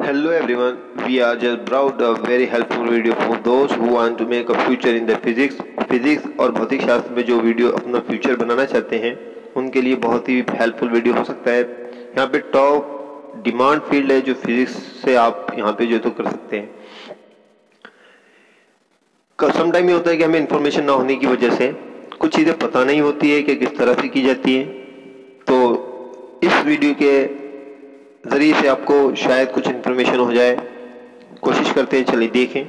Hello everyone, we are just brought a very helpful video for those who want to make a future in the physics और भौतिक शास्त्र में जो video अपना future बनाना चाहते हैं उनके लिए बहुत ही हेल्पफुल वीडियो हो सकता है। यहाँ पे टॉप डिमांड फील्ड है जो फिजिक्स से आप यहाँ पे जो तो कर सकते हैं। सम टाइम ये होता है कि हमें इन्फॉर्मेशन ना होने की वजह से कुछ चीज़ें पता नहीं होती है कि किस तरह से की जाती है, तो इस वीडियो के ज़रिए से आपको शायद कुछ इन्फॉर्मेशन हो जाए। कोशिश करते हैं, चलिए देखें।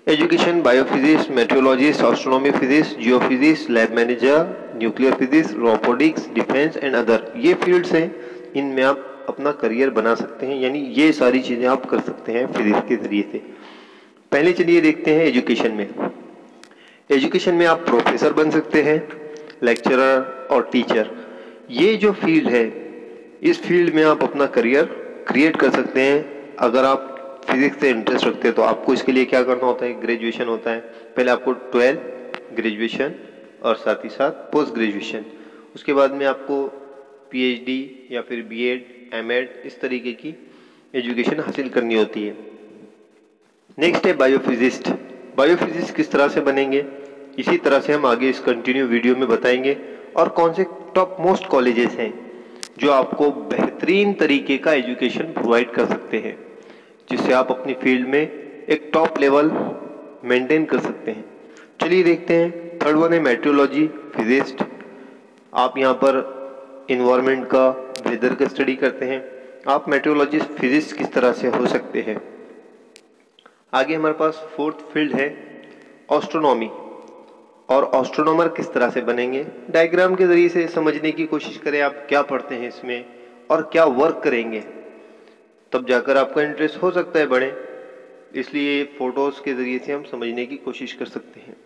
Education, biophysics, metrologist, astronomy physics, geophysics, lab manager, nuclear physics, robotics, defence and other, ये फील्ड्स हैं, इनमें आप अपना करियर बना सकते हैं। यानी ये सारी चीज़ें आप कर सकते हैं फिजिक्स के ज़रिए से। पहले चलिए देखते हैं एजुकेशन में। एजुकेशन में आप प्रोफेसर बन सकते हैं, लेक्चरर और टीचर। ये जो फील्ड है, इस फील्ड में आप अपना करियर क्रिएट कर सकते हैं। अगर आप फिजिक्स से इंटरेस्ट रखते हैं तो आपको इसके लिए क्या करना होता है, ग्रेजुएशन होता है। पहले आपको 12 ग्रेजुएशन और साथ ही साथ पोस्ट ग्रेजुएशन, उसके बाद में आपको पीएचडी या फिर बीएड, एमएड, इस तरीके की एजुकेशन हासिल करनी होती है। नेक्स्ट है बायोफिजिस्ट। बायोफिजिस्ट किस तरह से बनेंगे, इसी तरह से हम आगे इस कंटिन्यू वीडियो में बताएंगे। और कौन से टॉप मोस्ट कॉलेजेस हैं जो आपको बेहतरीन तरीके का एजुकेशन प्रोवाइड कर सकते हैं, जिससे आप अपनी फील्ड में एक टॉप लेवल मेंटेन कर सकते हैं। चलिए देखते हैं। थर्ड वन है मेट्रोलॉजी फिजिस्ट। आप यहाँ पर इन्वायरमेंट का, वेदर का स्टडी करते हैं। आप मेट्रोलॉजिस्ट फिजिस्ट किस तरह से हो सकते हैं। आगे हमारे पास फोर्थ फील्ड है एस्ट्रोनॉमी। और एस्ट्रोनॉमर किस तरह से बनेंगे, डायग्राम के जरिए से समझने की कोशिश करें आप क्या पढ़ते हैं इसमें और क्या वर्क करेंगे, तब जाकर आपका इंटरेस्ट हो सकता है बढ़े। इसलिए फोटोज के जरिए से हम समझने की कोशिश कर सकते हैं।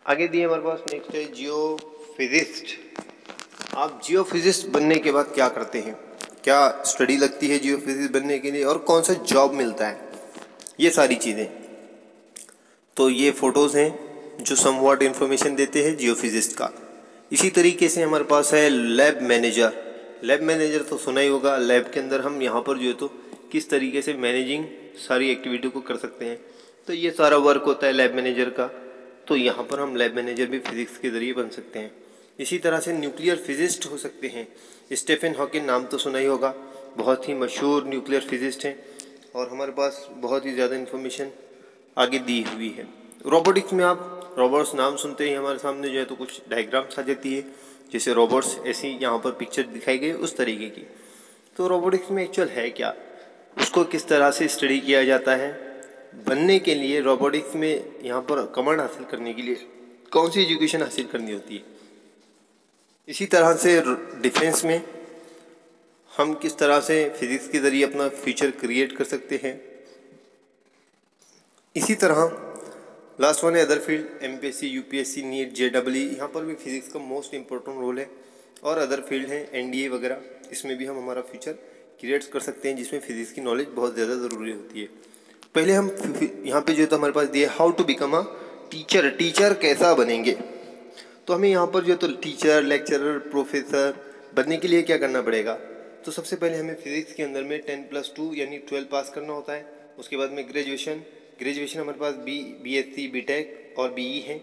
आगे दिए हमारे पास नेक्स्ट है जियोफिजिस्ट। आप जियोफिजिस्ट बनने के बाद क्या करते हैं, क्या स्टडी लगती है जियोफिजिस्ट बनने के लिए और कौन सा जॉब मिलता है, ये सारी चीज़ें। तो ये फोटोज़ हैं जो समवॉट इन्फॉर्मेशन देते हैं जियोफिजिस्ट का। इसी तरीके से हमारे पास है लैब मैनेजर। लैब मैनेजर तो सुना ही होगा। लैब के अंदर हम यहाँ पर जो है तो किस तरीके से मैनेजिंग सारी एक्टिविटी को कर सकते हैं, तो ये सारा वर्क होता है लैब मैनेजर का। तो यहाँ पर हम लैब मैनेजर भी फिजिक्स के ज़रिए बन सकते हैं। इसी तरह से न्यूक्लियर फिजिस्ट हो सकते हैं। स्टीफन हॉकिंग नाम तो सुना ही होगा, बहुत ही मशहूर न्यूक्लियर फिजिस्ट हैं और हमारे पास बहुत ही ज़्यादा इन्फॉर्मेशन आगे दी हुई है। रोबोटिक्स में आप रोबोट्स नाम सुनते ही हमारे सामने जो है तो कुछ डायग्राम्स आ जाती है, जैसे रोबोट्स ऐसी यहाँ पर पिक्चर दिखाई गई उस तरीके की। तो रोबोटिक्स में एक्चुअल है क्या, उसको किस तरह से स्टडी किया जाता है, बनने के लिए रोबोटिक्स में यहाँ पर कमांड हासिल करने के लिए कौन सी एजुकेशन हासिल करनी होती है। इसी तरह से डिफेंस में हम किस तरह से फिजिक्स के ज़रिए अपना फ्यूचर क्रिएट कर सकते हैं। इसी तरह लास्ट वन है other field, MPSC, UPSC, NEET, JEE, यहाँ पर भी फिजिक्स का मोस्ट इंपॉर्टेंट रोल है। और अदर फील्ड हैं एनडीए वगैरह, इसमें भी हम हमारा फ्यूचर क्रिएट कर सकते हैं, जिसमें फिजिक्स की नॉलेज बहुत ज़्यादा ज़रूरी होती है। पहले हम यहाँ पे जो है तो हमारे पास दिया how to become a teacher. Teacher कैसा बनेंगे, तो हमें यहाँ पर जो है तो टीचर, लेक्चरर, प्रोफेसर बनने के लिए क्या करना पड़ेगा। तो सबसे पहले हमें फिजिक्स के अंदर में 10+2 यानी 12 पास करना होता है। उसके बाद में ग्रेजुएशन हमारे पास बीएससी, बीटेक और बीई है।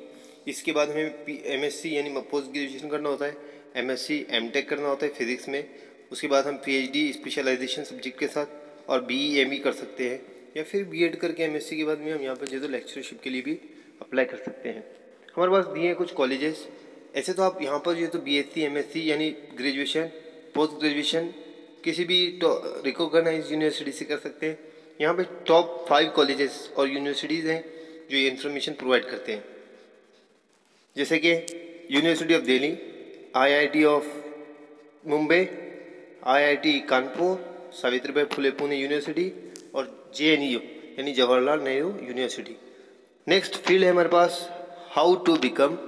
इसके बाद हमें एमएससी यानी पोस्ट ग्रेजुएशन करना होता है, एमएससी, एमटेक करना होता है फिजिक्स में। उसके बाद हम पीएचडी स्पेशलाइजेशन सब्जेक्ट के साथ और बीई एमई कर सकते हैं, या फिर बीएड करके एमएससी के बाद में हम यहाँ पर जो लेक्चरशिप के लिए भी अप्लाई कर सकते हैं। हमारे पास दिए हैं कुछ कॉलेजेस। ऐसे तो आप यहाँ पर जो है तो बीएससी, एमएससी यानी ग्रेजुएशन, पोस्ट ग्रेजुएशन किसी भी रिकॉग्नाइज यूनिवर्सिटी से कर सकते हैं। यहाँ पे टॉप 5 कॉलेजेस और यूनिवर्सिटीज़ हैं जो ये इन्फॉर्मेशन प्रोवाइड करते हैं, जैसे कि university of Delhi, IIT of Mumbai, IIT Kanpur, Savitribai Phule Pune university और जेएनयू यानी Jawaharlal Nehru university. Next field है हमारे पास हाउ टू बिकम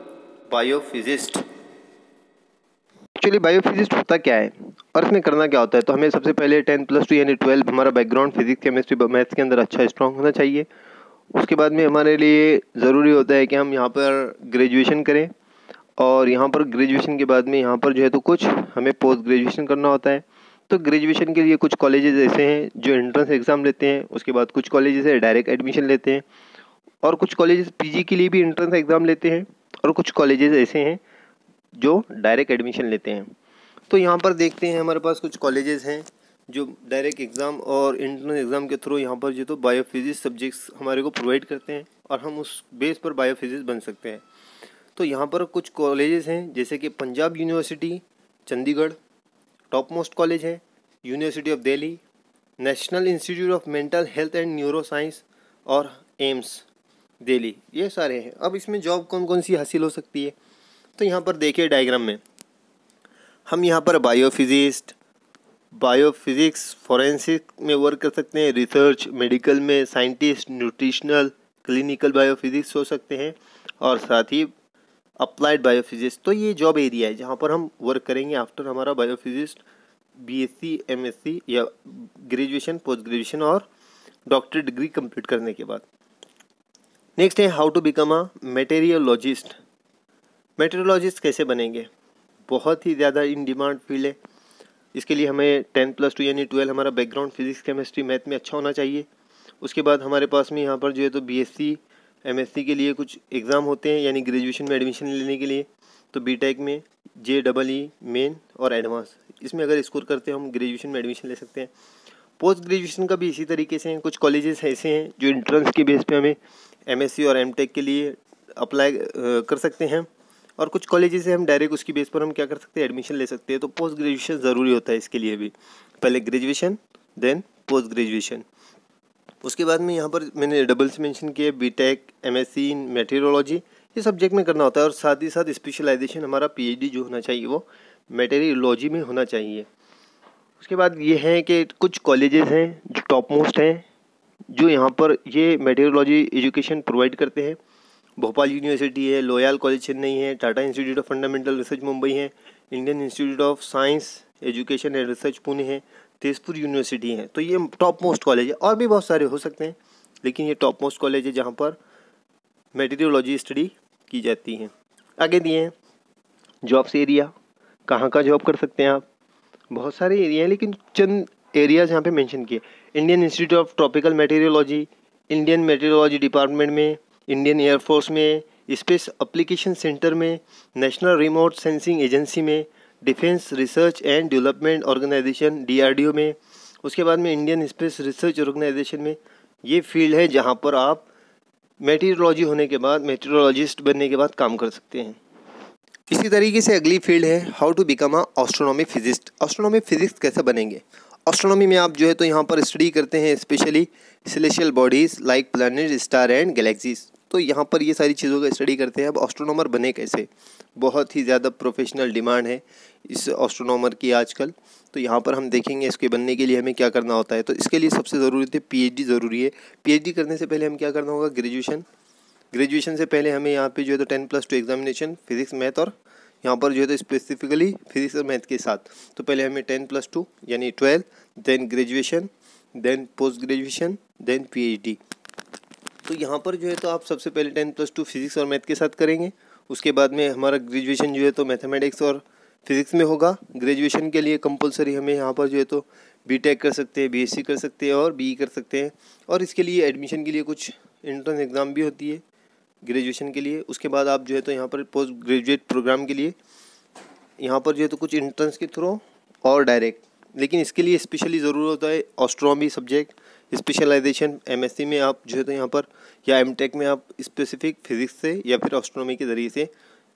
बायोफिजिस्ट। एक्चुअली बायोफिजिस्ट होता क्या है और इसमें करना क्या होता है, तो हमें सबसे पहले 10+2 यानी 12 हमारा बैकग्राउंड फिजिक्स, केमिस्ट्री, मैथ्स के अंदर अच्छा स्ट्रॉन्ग होना चाहिए। उसके बाद में हमारे लिए ज़रूरी होता है कि हम यहाँ पर ग्रेजुएशन करें, और यहाँ पर ग्रेजुएशन के बाद में यहाँ पर जो है तो कुछ हमें पोस्ट ग्रेजुएशन करना होता है। तो ग्रेजुएशन के लिए कुछ कॉलेजेस ऐसे हैं जो एंट्रेंस एग्ज़ाम लेते हैं, उसके बाद कुछ कॉलेजेस है डायरेक्ट एडमिशन लेते हैं, और कुछ कॉलेजेस पीजी के लिए भी एंट्रेंस एग्ज़ाम लेते हैं, और कुछ कॉलेजेस ऐसे हैं जो डायरेक्ट एडमिशन लेते हैं। तो यहाँ पर देखते हैं हमारे पास कुछ कॉलेजेस हैं जो डायरेक्ट एग्ज़ाम और इंटरनल एग्ज़ाम के थ्रू यहाँ पर जो तो बायोफिजिक्स सब्जेक्ट्स हमारे को प्रोवाइड करते हैं और हम उस बेस पर बायोफिजिक्स बन सकते हैं। तो यहाँ पर कुछ कॉलेजेस हैं जैसे कि Punjab university Chandigarh top most college है, university of Delhi, national institute of mental health and neuro science और एम्स दिल्ली, ये सारे हैं। अब इसमें जॉब कौन कौन सी हासिल हो सकती है, तो यहाँ पर देखिए डायग्राम में हम यहाँ पर बायोफिजिक्स फॉरेंसिक में वर्क कर सकते हैं, रिसर्च मेडिकल में साइंटिस्ट, न्यूट्रिशनल क्लिनिकल बायोफिजिक्स हो सकते हैं, और साथ ही अप्लाइड बायोफिजिक्स। तो ये जॉब एरिया है जहाँ पर हम वर्क करेंगे आफ्टर हमारा बायोफिजिक्स बीएससी एमएससी या ग्रेजुएशन पोस्ट ग्रेजुएशन और डॉक्टरेट डिग्री कंप्लीट करने के बाद। नेक्स्ट है हाउ टू बिकम अ मेटेरियोलॉजिस्ट। मेटेरियोलॉजिस्ट कैसे बनेंगे, बहुत ही ज़्यादा इन डिमांड फील्ड है। इसके लिए हमें 10+2 यानी 12 हमारा बैकग्राउंड फिजिक्स केमिस्ट्री मैथ में अच्छा होना चाहिए। उसके बाद हमारे पास में यहाँ पर जो है तो बीएससी एमएससी के लिए कुछ एग्ज़ाम होते हैं, यानी ग्रेजुएशन में एडमिशन लेने के लिए। तो बीटेक में JEE मेन और एडवांस, इसमें अगर स्कोर करते हैं हम ग्रेजुएशन में एडमिशन ले सकते हैं। पोस्ट ग्रेजुएशन का भी इसी तरीके से हैं, कुछ कॉलेजेस ऐसे हैं जो इंट्रेंस के बेस पे हमें एमएससी और एमटेक के लिए अप्लाई कर सकते हैं, और कुछ कॉलेजेस से हम डायरेक्ट उसकी बेस पर हम क्या कर सकते हैं, एडमिशन ले सकते हैं। तो पोस्ट ग्रेजुएशन ज़रूरी होता है इसके लिए भी, पहले ग्रेजुएशन देन पोस्ट ग्रेजुएशन। उसके बाद में यहाँ पर मैंने डबल्स मेंशन किए, बीटेक एमएससी इन मेटेरियोलॉजी ये सब्जेक्ट में करना होता है, और साथ ही साथ स्पेशलाइजेशन हमारा पीएचडी जो होना चाहिए वो मेटेरियोलॉजी में होना चाहिए। उसके बाद ये है कि कुछ कॉलेजेस हैं जो टॉप मोस्ट हैं जो यहाँ पर ये मेटेरियोलॉजी एजुकेशन प्रोवाइड करते हैं। भोपाल यूनिवर्सिटी है, लोयाल कॉलेज चेन्नई है, Tata institute of fundamental research Mumbai है, Indian institute of science education and research Pune है, तेजपुर यूनिवर्सिटी है। तो ये टॉप मोस्ट कॉलेज है, और भी बहुत सारे हो सकते हैं, लेकिन ये टॉप मोस्ट कॉलेज है जहाँ पर मेटेरियोलॉजी स्टडी की जाती है। आगे दिए हैं जॉब्स एरिया, कहाँ का जॉब कर सकते हैं आप, बहुत सारे एरिया हैं, लेकिन चंद एरियाज यहाँ पे मेंशन किए। Indian institute of tropical meteorology, Indian meteorology department में, इंडियन एयरफोर्स में, स्पेस एप्लीकेशन सेंटर में, नेशनल रिमोट सेंसिंग एजेंसी में, defence research and development organisation DRDO में। उसके बाद में इंडियन स्पेस रिसर्च ऑर्गेनाइजेशन में। ये फील्ड है जहाँ पर आप मेटीरियोलॉजी होने के बाद, मेटीरियोलॉजिस्ट बनने के बाद काम कर सकते हैं। इसी तरीके से अगली फील्ड है how to become a astronomy physicist. Astronomy physics कैसे बनेंगे। एस्ट्रोनॉमी में आप जो है तो यहाँ पर स्टडी करते हैं specially celestial bodies like planet, star and galaxies. तो यहाँ पर ये सारी चीज़ों का स्टडी करते हैं। अब एस्ट्रोनॉमर बने कैसे, बहुत ही ज़्यादा प्रोफेशनल डिमांड है इस एस्ट्रोनॉमर की आजकल। तो यहाँ पर हम देखेंगे इसके बनने के लिए हमें क्या करना होता है। तो इसके लिए सबसे ज़रूरी है PhD ज़रूरी है। PhD करने से पहले हम क्या करना होगा, ग्रेजुएशन से पहले हमें यहाँ पे जो है तो 10+2 एग्जामिनेशन फिजिक्स मैथ, और यहाँ पर जो है तो स्पेसिफिकली फिजिक्स और मैथ के साथ। तो पहले हमें 10+2 यानी 12, then graduation, then post graduation, then PhD। तो यहाँ पर जो है तो आप सबसे पहले 10+2 फिजिक्स और मैथ के साथ करेंगे। उसके बाद में हमारा ग्रेजुएशन जो है तो मैथमेटिक्स और फिजिक्स में होगा। ग्रेजुएशन के लिए कंपलसरी हमें यहाँ पर जो है तो बीटेक कर सकते हैं, BSc कर सकते हैं और BE कर सकते हैं। और इसके लिए एडमिशन के लिए कुछ एंट्रेंस एग्ज़ाम भी होती है ग्रेजुएशन के लिए। उसके बाद आप जो है तो यहाँ पर पोस्ट ग्रेजुएट प्रोग्राम के लिए यहाँ पर जो है तो कुछ एंट्रेंस के थ्रू और डायरेक्ट, लेकिन इसके लिए स्पेशली ज़रूर होता है एस्ट्रोनॉमी सब्जेक्ट स्पेशलाइजेशन। MSc में आप जो है तो यहाँ पर या MTech में आप स्पेसिफिक फिजिक्स से या फिर एस्ट्रोनॉमी के ज़रिए से।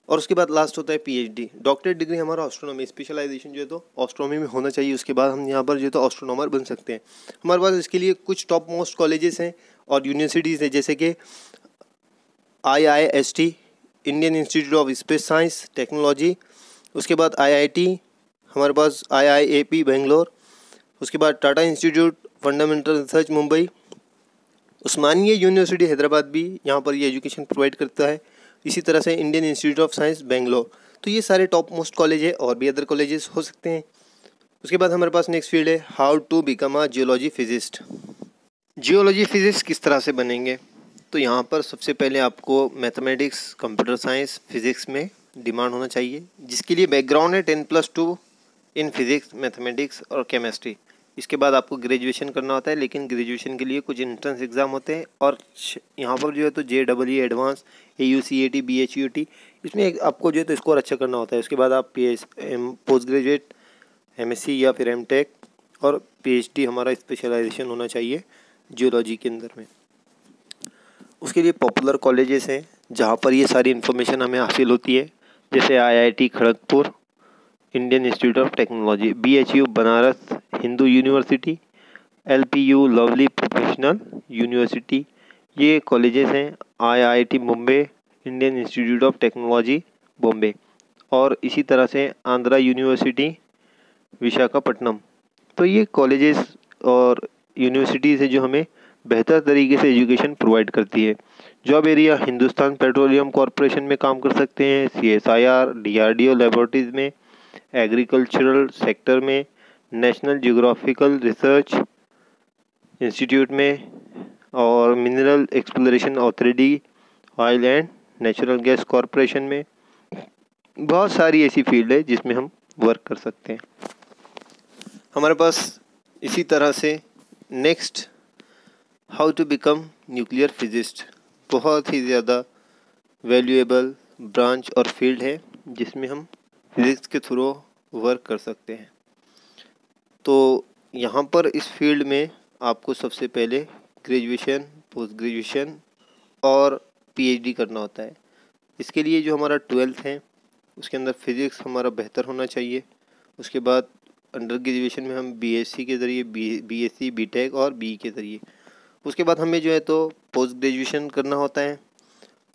और उसके बाद लास्ट होता है PhD, डॉक्टरेट डिग्री हमारा एस्ट्रोनॉमी स्पेशलाइजेशन जो है तो एस्ट्रोनॉमी में होना चाहिए। उसके बाद हम यहाँ पर जो है तो एस्ट्रोनॉमर बन सकते हैं। हमारे पास इसके लिए कुछ टॉप मोस्ट कॉलेजेस हैं और यूनिवर्सिटीज़ हैं, जैसे कि IIST Indian institute of space science technology. उसके बाद IIT हमारे पास IIAP बेंगलोर। उसके बाद Tata institute fundamental research Mumbai. Osmania university Hyderabad भी यहाँ पर ये एजुकेशन प्रोवाइड करता है। इसी तरह से Indian institute of science Bangalore. तो ये सारे टॉप मोस्ट कॉलेज है, और भी अदर कॉलेजेस हो सकते हैं। उसके बाद हमारे पास नेक्स्ट फील्ड है how to become a geology physicist. Geology physics किस तरह से बनेंगे, तो यहाँ पर सबसे पहले आपको मैथमेटिक्स, कंप्यूटर साइंस, फिजिक्स में डिमांड होना चाहिए, जिसके लिए बैकग्राउंड है 10+2 इन फिज़िक्स, मैथमेटिक्स और केमिस्ट्री। इसके बाद आपको ग्रेजुएशन करना होता है, लेकिन ग्रेजुएशन के लिए कुछ एंट्रेंस एग्ज़ाम होते हैं और यहाँ पर जो है तो JEE एडवांस, AUCAT, BHUT, इसमें आपको जो है तो स्कोर अच्छा करना होता है। उसके बाद आप पोस्ट ग्रेजुएट, MSc या फिर MTech और PhD हमारा स्पेशलाइजेशन होना चाहिए जियोलॉजी के अंदर में। उसके लिए पॉपुलर कॉलेजेस हैं जहाँ पर ये सारी इन्फॉर्मेशन हमें हासिल होती है, जैसे IIT Kharagpur, Indian institute of technology, BHU Banaras Hindu university, LPU lovely professional university, ये कॉलेजेस हैं। IIT Mumbai, Indian institute of technology Bombay, और इसी तरह से आंध्रा यूनिवर्सिटी विशाखापट्टनम। तो ये कॉलेजेस और यूनिवर्सिटीज़ है जो हमें बेहतर तरीके से एजुकेशन प्रोवाइड करती है। Job area Hindustan petroleum corporation में काम कर सकते हैं, CSIR, DRDO लेबोरेटरीज में, एग्रीकल्चरल सेक्टर में, नेशनल जियोग्राफिकल रिसर्च इंस्टीट्यूट में, और mineral exploration authority, oil and natural gas corporation में। बहुत सारी ऐसी फील्ड है जिसमें हम वर्क कर सकते हैं। हमारे पास इसी तरह से next how to become nuclear physicist, बहुत ही ज़्यादा वैल्यूएबल ब्रांच और फील्ड है जिसमें हम फिज़िक्स के थ्रू वर्क कर सकते हैं। तो यहाँ पर इस फील्ड में आपको सबसे पहले ग्रेजुएशन, पोस्ट ग्रेजुएशन और PhD करना होता है। इसके लिए जो हमारा 12th है उसके अंदर फिज़िक्स हमारा बेहतर होना चाहिए। उसके बाद अंडर ग्रेजुएशन में हम BSc के ज़रिए, BSc, BTech और BE के ज़रिए। उसके बाद हमें जो है तो पोस्ट ग्रेजुएशन करना होता है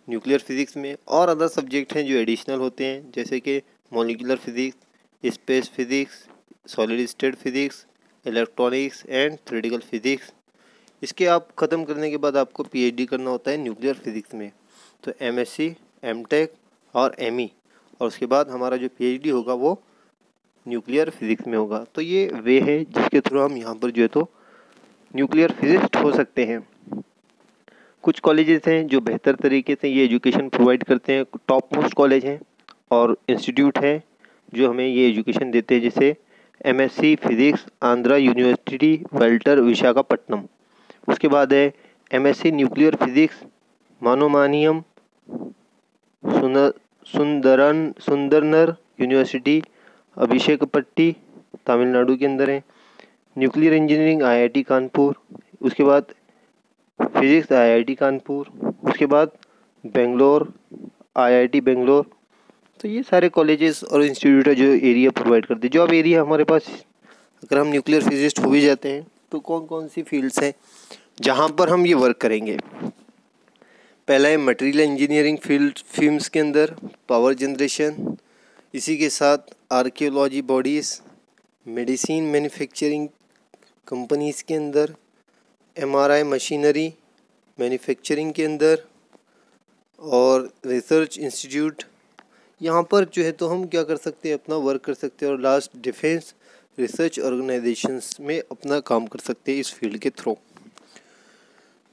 न्यूक्लियर फिज़िक्स में, और अदर सब्जेक्ट हैं जो एडिशनल होते हैं, जैसे कि molecular physics, space physics, solid state physics, electronics and theoretical physics. इसके आप ख़त्म करने के बाद आपको PhD करना होता है न्यूक्लियर फिज़िक्स में, तो MSc, MTech और ME, और उसके बाद हमारा जो PhD होगा वो न्यूक्लियर फिज़िक्स में होगा। तो ये वे है जिसके थ्रू हम यहाँ पर जो है तो न्यूक्लियर फिजिस्ट हो सकते हैं। कुछ कॉलेजेस हैं जो बेहतर तरीके से ये एजुकेशन प्रोवाइड करते हैं, टॉप मोस्ट कॉलेज हैं और इंस्टीट्यूट हैं जो हमें ये एजुकेशन देते हैं, जैसे MSc physics Andhra university Waltair Visakhapatnam. उसके बाद है MSc nuclear physics Manonmaniam Sundaranar university Abishekapatti Tamil Nadu के अंदर है। न्यूक्लियर इंजीनियरिंग IIT कानपुर, उसके बाद फिज़िक्स IIT कानपुर, उसके बाद बेंगलोर IIT बेंगलोर। तो ये सारे कॉलेजेस और इंस्टीट्यूट है जो एरिया प्रोवाइड करते हैं। जॉब एरिया हमारे पास, अगर हम न्यूक्लियर फिजिस्ट हो भी जाते हैं तो कौन कौन सी फील्ड्स हैं जहाँ पर हम ये वर्क करेंगे। पहला है मटेरियल इंजीनियरिंग फील्ड्स के अंदर पावर जनरेशन, इसी के साथ archaeology bodies, medicine manufacturing companies के अंदर, MRI मशीनरी मैन्युफैक्चरिंग के अंदर, और रिसर्च इंस्टीट्यूट। यहाँ पर जो है तो हम क्या कर सकते हैं, अपना वर्क कर सकते हैं, और लास्ट डिफेंस रिसर्च ऑर्गेनाइजेशंस में अपना काम कर सकते हैं इस फील्ड के थ्रू।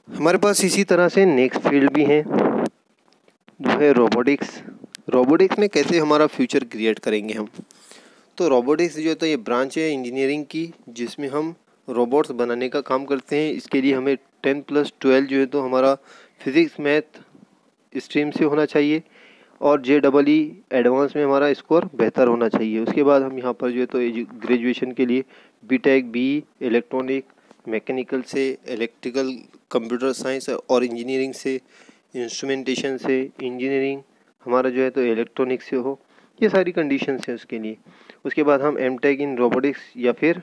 हमारे पास इसी तरह से नेक्स्ट फील्ड भी हैं जो है रोबोटिक्स। रोबोटिक्स में कैसे हमारा फ्यूचर क्रिएट करेंगे हम, तो रोबोटिक्स जो है तो ये ब्रांच है इंजीनियरिंग की जिसमें हम रोबोट्स बनाने का काम करते हैं। इसके लिए हमें 10+12 जो है तो हमारा फिज़िक्स मैथ स्ट्रीम से होना चाहिए, और JEE एडवांस में हमारा स्कोर बेहतर होना चाहिए। उसके बाद हम यहाँ पर जो है तो ग्रेजुएशन के लिए BTech, BE इलेक्ट्रॉनिक मैकेनिकल से, इलेक्ट्रिकल कंप्यूटर साइंस और इंजीनियरिंग से, इंस्ट्रूमेंटेशन से इंजीनियरिंग हमारा जो है तो इलेक्ट्रॉनिक से हो, ये सारी कंडीशंस हैं उसके लिए। उसके बाद हम MTech इन रोबोटिक्स या फिर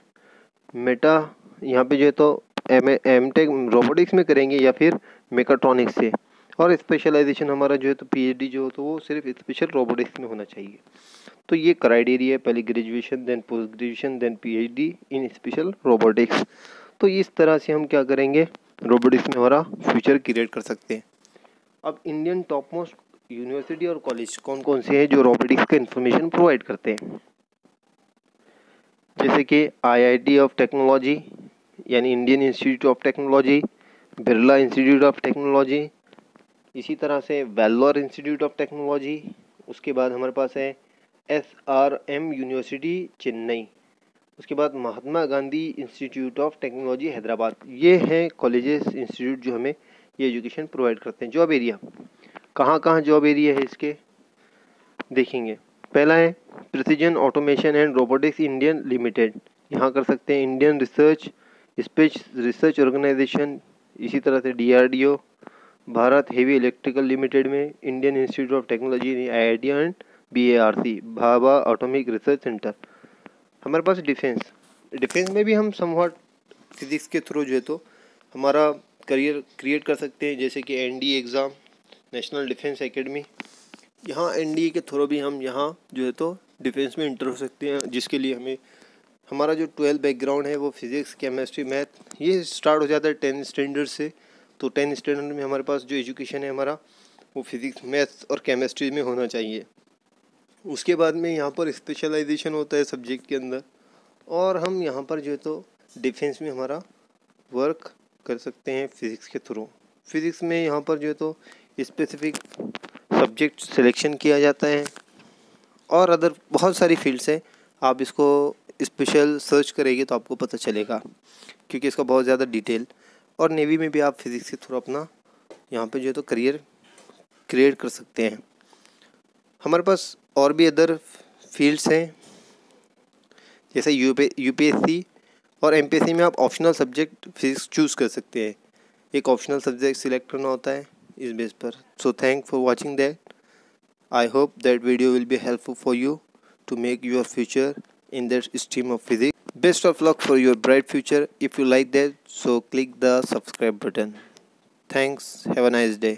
मेटा, यहाँ पे जो है तो MTech रोबोटिक्स में करेंगे या फिर मेकाट्रॉनिक्स से, और स्पेशलाइजेशन हमारा जो है तो PhD जो हो तो वो सिर्फ स्पेशल रोबोटिक्स में होना चाहिए। तो ये क्राइटेरिया है, पहले graduation, then post graduation, then PhD in special robotics. तो इस तरह से हम क्या करेंगे, रोबोटिक्स में हमारा फ्यूचर क्रिएट कर सकते हैं। अब इंडियन टॉप मोस्ट यूनिवर्सिटी और कॉलेज कौन कौन से हैं जो रोबोटिक्स का इन्फॉर्मेशन प्रोवाइड करते हैं, जैसे कि IIT ऑफ टेक्नोलॉजी यानी Indian institute of technology, Birla institute of technology, इसी तरह से वेल्लोर इंस्टीट्यूट ऑफ टेक्नोलॉजी। उसके बाद हमारे पास है SRM यूनिवर्सिटी चेन्नई, उसके बाद Mahatma Gandhi institute of technology Hyderabad, ये हैं कॉलेजेस इंस्टीट्यूट जो हमें ये एजुकेशन प्रोवाइड करते हैं। जॉब एरिया, कहाँ कहाँ जॉब एरिया है इसके देखेंगे। पहला है precision automation and robotics Indian limited, यहाँ कर सकते हैं। Indian research space research organisation, इसी तरह से DRDO, Bharat heavy electrical limited में, Indian institute of technology IIT and BARC Bhabha atomic research centre. हमारे पास डिफेंस में भी हम समवॉट फिजिक्स के थ्रू जो है तो हमारा करियर क्रिएट कर सकते हैं, जैसे कि NDA exam, national defence academy. यहाँ NDA के थ्रू भी हम यहाँ जो है तो डिफेंस में इंटर हो सकते हैं, जिसके लिए हमें हमारा जो 12 बैकग्राउंड है वो फिज़िक्स केमिस्ट्री मैथ ये स्टार्ट हो जाता है 10 स्टैंडर्ड से। तो 10 स्टैंडर्ड में हमारे पास जो एजुकेशन है हमारा वो फिज़िक्स मैथ्स और केमिस्ट्री में होना चाहिए। उसके बाद में यहाँ पर स्पेशलाइजेशन होता है सब्जेक्ट के अंदर, और हम यहाँ पर जो है तो डिफेंस में हमारा वर्क कर सकते हैं फिज़िक्स के थ्रू। फिज़िक्स में यहाँ पर जो है तो स्पेसिफिक सब्जेक्ट सिलेक्शन किया जाता है, और अदर बहुत सारी फील्ड्स हैं। आप इसको स्पेशल सर्च करेंगे तो आपको पता चलेगा, क्योंकि इसका बहुत ज़्यादा डिटेल। और नेवी में भी आप फिज़िक्स के थ्रू अपना यहाँ पे जो है तो करियर क्रिएट कर सकते हैं। हमारे पास और भी अदर फील्ड्स हैं, जैसे UPSC और MPSC में आप ऑप्शनल सब्जेक्ट फिज़िक्स चूज़ कर सकते हैं। एक ऑप्शनल सब्जेक्ट सिलेक्ट करना होता है इस बेस पर। So thank for watching that. I hope that video will be helpful for you to make your future in that stream of physics. Best of luck for your bright future. If you like that, so click the subscribe button. Thanks. Have a nice day.